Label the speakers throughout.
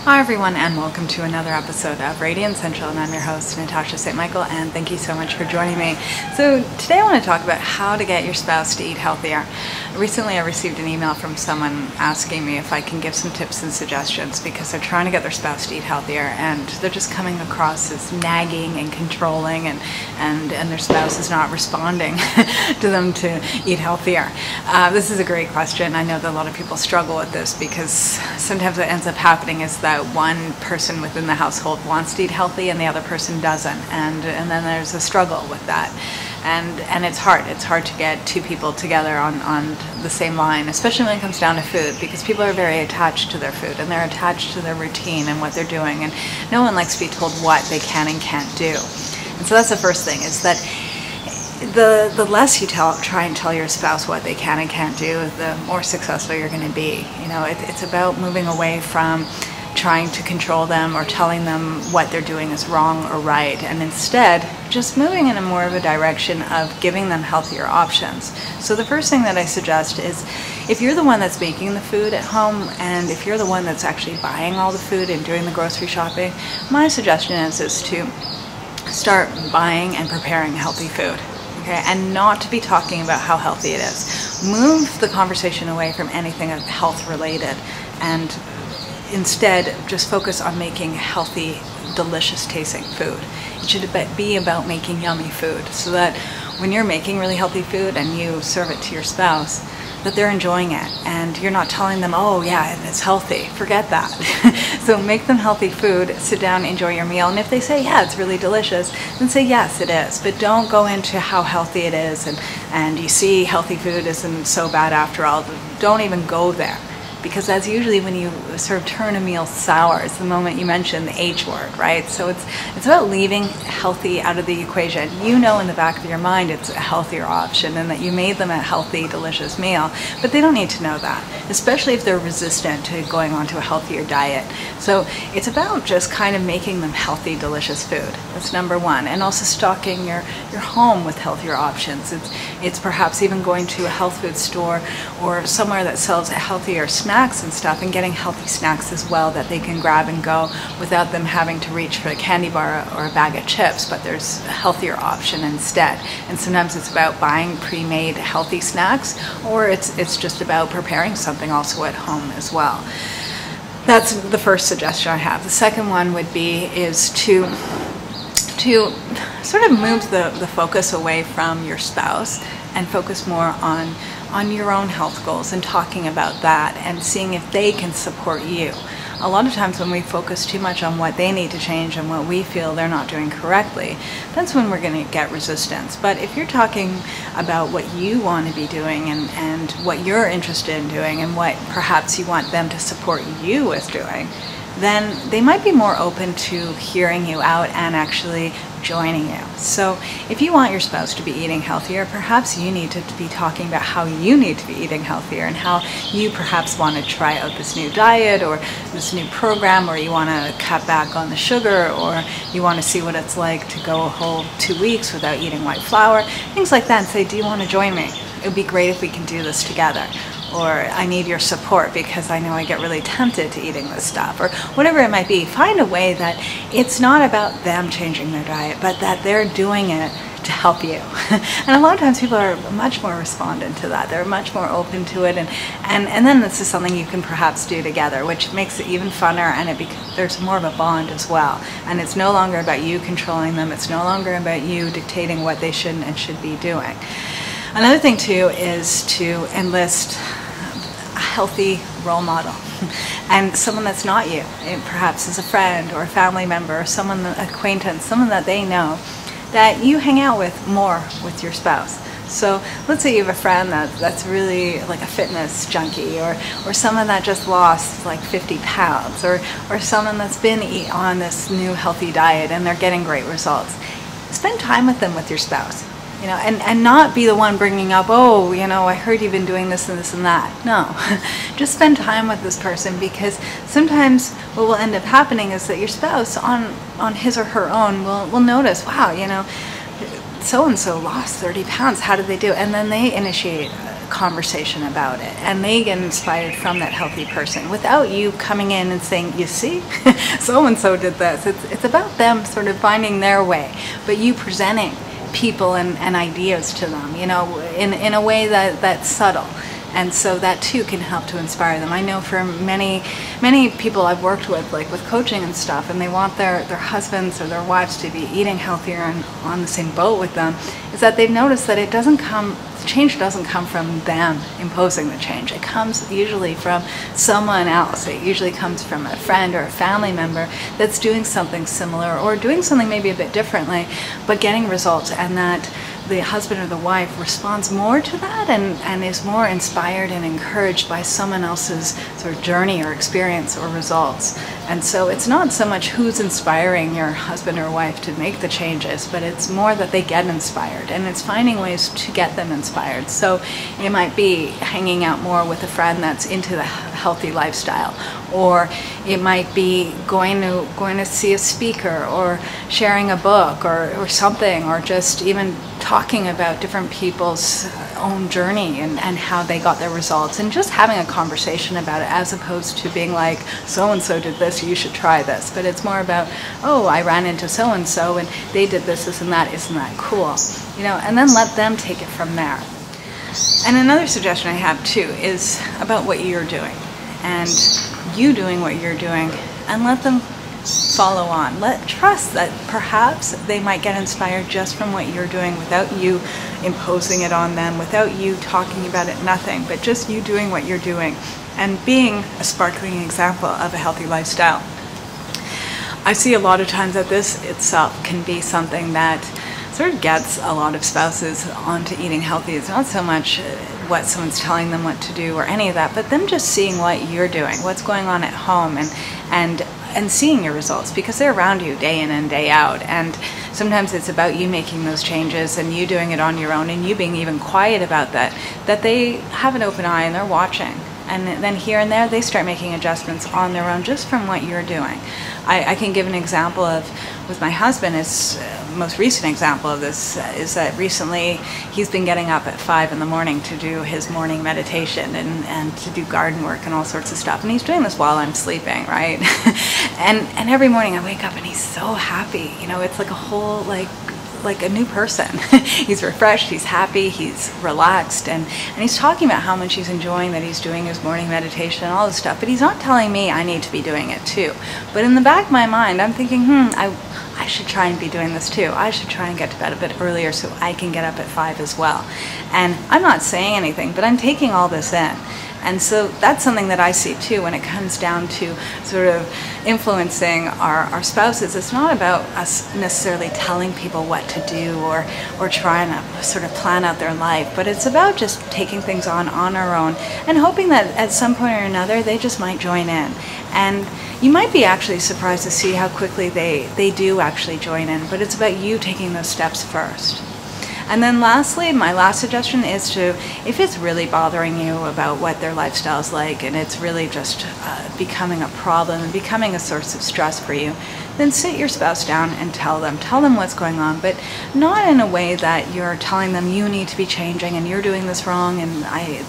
Speaker 1: Hi everyone, and welcome to another episode of Radiant Central, and I'm your host Natasha St. Michael, and thank you so much for joining me. So today I want to talk about how to get your spouse to eat healthier. Recently I received an email from someone asking me if I can give some tips and suggestions because they're trying to get their spouse to eat healthier, and they're just coming across as nagging and controlling, and their spouse is not responding to them to eat healthier. This is a great question. I know that a lot of people struggle with this because sometimes what ends up happening is that one person within the household wants to eat healthy and the other person doesn't, and then there's a struggle with that, and it's hard to get two people together on the same line, especially when it comes down to food, because people are very attached to their food and they're attached to their routine and what they're doing, and no one likes to be told what they can and can't do. And so that's the first thing, is that the less you try and tell your spouse what they can and can't do, the more successful you're going to be. You know, it's about moving away from trying to control them or telling them what they're doing is wrong or right, and instead just moving in a more of a direction of giving them healthier options. So the first thing that I suggest is, if you're the one that's making the food at home, and if you're the one that's actually buying all the food and doing the grocery shopping, my suggestion is to start buying and preparing healthy food. Okay, and not to be talking about how healthy it is. Move the conversation away from anything health related, and instead just focus on making healthy, delicious tasting food. It should be about making yummy food, so that when you're making really healthy food and you serve it to your spouse, that they're enjoying it, and you're not telling them, oh yeah, and it's healthy. Forget that. So make them healthy food, sit down, enjoy your meal, and if they say, yeah, it's really delicious, then say, yes, it is. But don't go into how healthy it is, and you see healthy food isn't so bad after all. Don't even go there, because that's usually when you sort of turn a meal sour. It's the moment you mention the H word, right? So it's about leaving healthy out of the equation. You know in the back of your mind it's a healthier option and that you made them a healthy, delicious meal, but they don't need to know that, especially if they're resistant to going on to a healthier diet. So it's about just kind of making them healthy, delicious food. That's number one. And also stocking your home with healthier options. It's perhaps even going to a health food store or somewhere that sells healthier snacks and stuff, and getting healthy snacks as well that they can grab and go without them having to reach for a candy bar or a bag of chips, but there's a healthier option instead. And sometimes it's about buying pre-made healthy snacks, or it's just about preparing something also at home as well. That's the first suggestion I have. The second one would be to sort of move the focus away from your spouse and focus more on your own health goals, and talking about that and seeing if they can support you. A lot of times when we focus too much on what they need to change and what we feel they're not doing correctly, that's when we're going to get resistance. But if you're talking about what you want to be doing and what you're interested in doing and what perhaps you want them to support you with doing, then they might be more open to hearing you out and actually joining you. So if you want your spouse to be eating healthier, perhaps you need to be talking about how you need to be eating healthier, and how you perhaps want to try out this new diet or this new program, or you want to cut back on the sugar, or you want to see what it's like to go a whole 2 weeks without eating white flour, things like that, and say, do you want to join me? It would be great if we can do this together. Or I need your support because I know I get really tempted to eating this stuff, or whatever it might be. Find a way that it's not about them changing their diet, but that they're doing it to help you. And a lot of times people are much more respondent to that. They're much more open to it, and then this is something you can perhaps do together, which makes it even funner, and there's more of a bond as well. And it's no longer about you controlling them. It's no longer about you dictating what they should and should be doing. Another thing too is to enlist a healthy role model, and someone that's not you, and perhaps as a friend or a family member, or someone, an acquaintance, someone that they know that you hang out with more with your spouse. So let's say you have a friend that's really like a fitness junkie, or someone that just lost like 50 pounds, or someone that's been on this new healthy diet and they're getting great results. Spend time with them with your spouse. You know, and not be the one bringing up, oh, you know, I heard you've been doing this and this and that. No, just spend time with this person, because sometimes what will end up happening is that your spouse on his or her own will notice, wow, you know, so-and-so lost 30 pounds. How did they do it? And then they initiate conversation about it, and they get inspired from that healthy person without you coming in and saying, you see, so and so did this. It's about them sort of finding their way, but you presenting people and ideas to them, you know, in a way that's subtle. And so that too can help to inspire them. I know for many people I've worked with, like with coaching and stuff, and they want their husbands or their wives to be eating healthier and on the same boat with them, is that they've noticed that change doesn't come from them imposing the change. It comes usually from someone else. It usually comes from a friend or a family member that's doing something similar or doing something maybe a bit differently, but getting results, and that the husband or the wife responds more to that and is more inspired and encouraged by someone else's sort of journey or experience or results. And so it's not so much who's inspiring your husband or wife to make the changes, but it's more that they get inspired, and it's finding ways to get them inspired. So it might be hanging out more with a friend that's into the healthy lifestyle, or it might be going to see a speaker, or sharing a book or something, or just even talking about different people's own journey and how they got their results, and just having a conversation about it, as opposed to being like, so-and-so did this, you should try this. But it's more about, oh, I ran into so-and-so and they did this and that, isn't that cool? You know, and then let them take it from there. And another suggestion I have too is about what you're doing, and you doing what you're doing, and let them follow on. Trust that perhaps they might get inspired just from what you're doing, without you imposing it on them, without you talking about it, nothing, but just you doing what you're doing and being a sparkling example of a healthy lifestyle. I see a lot of times that this itself can be something that sort of gets a lot of spouses onto eating healthy. It's not so much what someone's telling them what to do or any of that, but them just seeing what you're doing, what's going on at home, and seeing your results, because they're around you day in and day out. And sometimes it's about you making those changes and you doing it on your own, and you being even quiet about that they have an open eye and they're watching. And then here and there, they start making adjustments on their own just from what you're doing. I can give an example of, with my husband, his most recent example of this is that recently he's been getting up at 5 in the morning to do his morning meditation and to do garden work and all sorts of stuff. And he's doing this while I'm sleeping, right? and every morning I wake up and he's so happy. You know, it's like a whole, like a new person. He's refreshed, he's happy, he's relaxed, and he's talking about how much he's enjoying that he's doing his morning meditation and all this stuff, but he's not telling me I need to be doing it too. But in the back of my mind, I'm thinking, I should try and be doing this too. I should try and get to bed a bit earlier so I can get up at 5 as well. And I'm not saying anything, but I'm taking all this in. And so that's something that I see too when it comes down to sort of influencing our spouses. It's not about us necessarily telling people what to do or trying to sort of plan out their life, but it's about just taking things on our own and hoping that at some point or another they just might join in. And you might be actually surprised to see how quickly they do actually join in, but it's about you taking those steps first. And then lastly, my last suggestion is to, if it's really bothering you about what their lifestyle is like and it's really just becoming a problem and becoming a source of stress for you, then sit your spouse down and tell them what's going on, but not in a way that you're telling them you need to be changing and you're doing this wrong and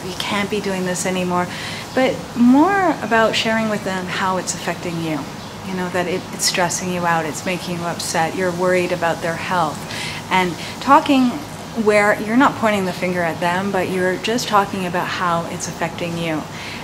Speaker 1: you can't be doing this anymore, but more about sharing with them how it's affecting you. You know, that it's stressing you out, it's making you upset, you're worried about their health. And talking where you're not pointing the finger at them, but you're just talking about how it's affecting you.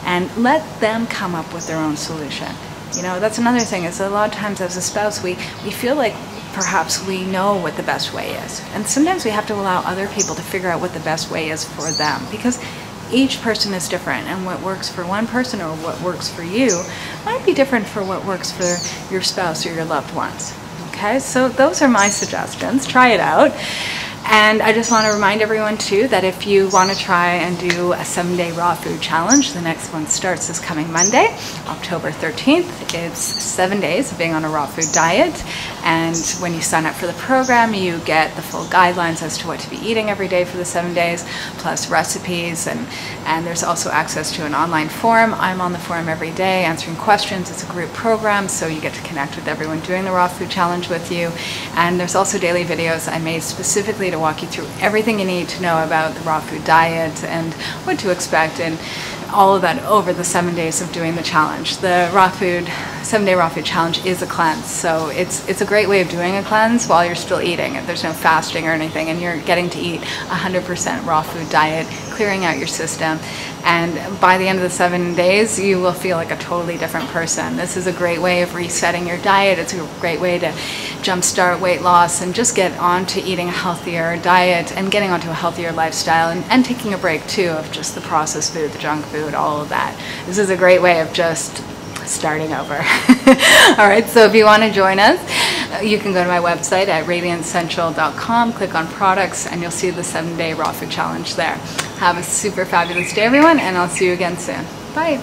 Speaker 1: And let them come up with their own solution. You know, that's another thing, is a lot of times as a spouse, we feel like perhaps we know what the best way is. And sometimes we have to allow other people to figure out what the best way is for them, because each person is different, and what works for one person or what works for you might be different for what works for your spouse or your loved ones. Okay, so those are my suggestions. Try it out. And I just want to remind everyone too that if you want to try and do a 7-day raw food challenge, the next one starts this coming Monday, October 13th. It's 7 days of being on a raw food diet. And when you sign up for the program, you get the full guidelines as to what to be eating every day for the 7 days, plus recipes. And there's also access to an online forum. I'm on the forum every day answering questions. It's a group program, so you get to connect with everyone doing the raw food challenge with you. And there's also daily videos I made specifically to to walk you through everything you need to know about the raw food diet and what to expect, and all of that over the 7 days of doing the challenge. The 7-day raw food challenge is a cleanse, so it's a great way of doing a cleanse while you're still eating. There's no fasting or anything, and you're getting to eat 100% raw food diet, clearing out your system, and by the end of the 7 days you will feel like a totally different person. This is a great way of resetting your diet. It's a great way to jumpstart weight loss and just get on to eating a healthier diet and getting onto a healthier lifestyle, and taking a break too of just the processed food, the junk food, all of that. This is a great way of just starting over. All right, so if you want to join us, you can go to my website at radiantcentral.com, click on products, and you'll see the 7-day raw food challenge there. Have a super fabulous day, everyone, and I'll see you again soon. Bye.